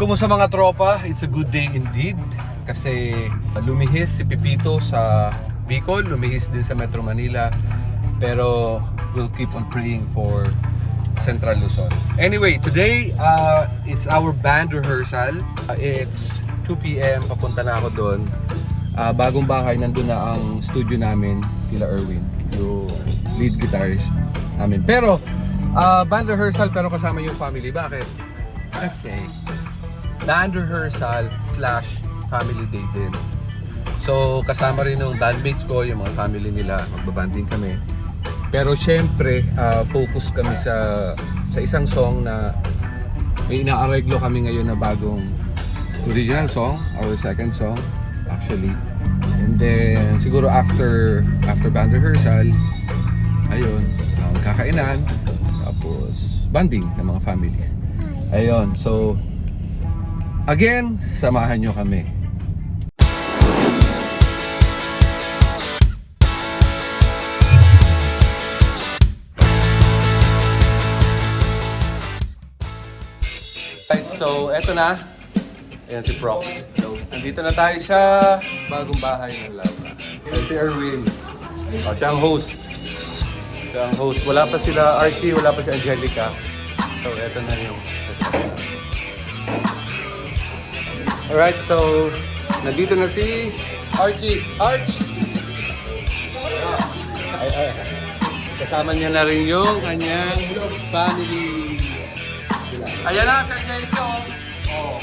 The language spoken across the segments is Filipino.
Kumusta mga tropa? It's a good day indeed. Kasi lumihis si Pipito sa Bicol, lumihis din sa Metro Manila. Pero we'll keep on praying for Central Luzon. Anyway, today it's our band rehearsal. It's 2 p.m. Papunta na ako doon. Bagong bahay, nandun na ang studio namin, kila Erwin, yung lead guitarist namin. Pero band rehearsal pero kasama yung family. Bakit? Kasi band rehearsal / family day din. So kasama rin yung bandmates ko, yung mga family nila, magbabanding kami. Pero syempre, focus kami sa isang song na may inaareglo kami ngayon na bagong original song, our second song actually. And then siguro after band rehearsal, ayun, kakainan, tapos banding ng mga families. Ayun, so again, samahan nyo kami. Right, so eto na. Ayan si Prox. Nandito na tayo sa bagong bahay ng Laura. Ayan si Erwin. Siya ang host. Wala pa sila Archie, wala pa si Angelica. So eto na yung setup. Alright, so nandito na si Archie. Kasama niya na rin yung kanyang family. Ayan na si Angelica. Oh.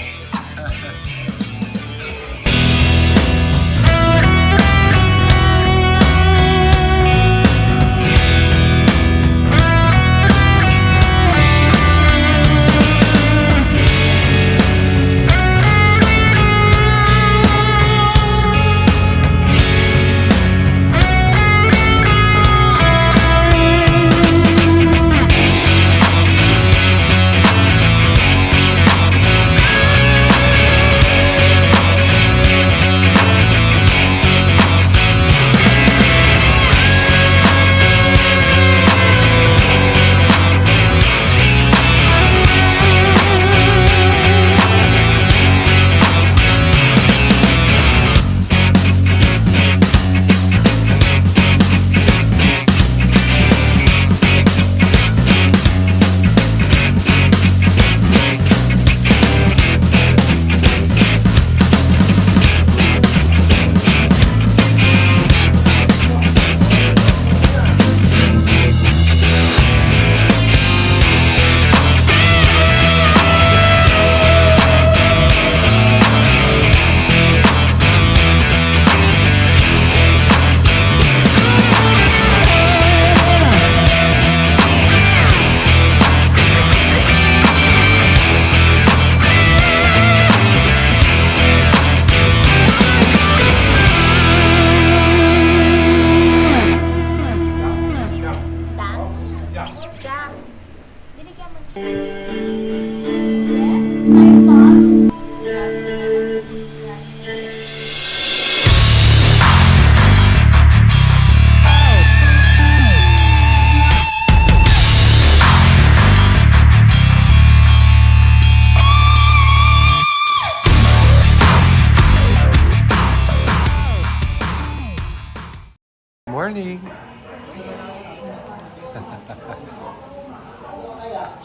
Morning.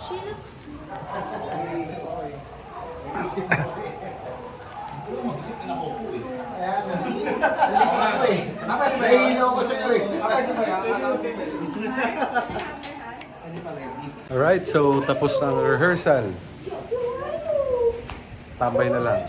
She looks... Alright, so tapos na ang rehearsal. Tambay na lang.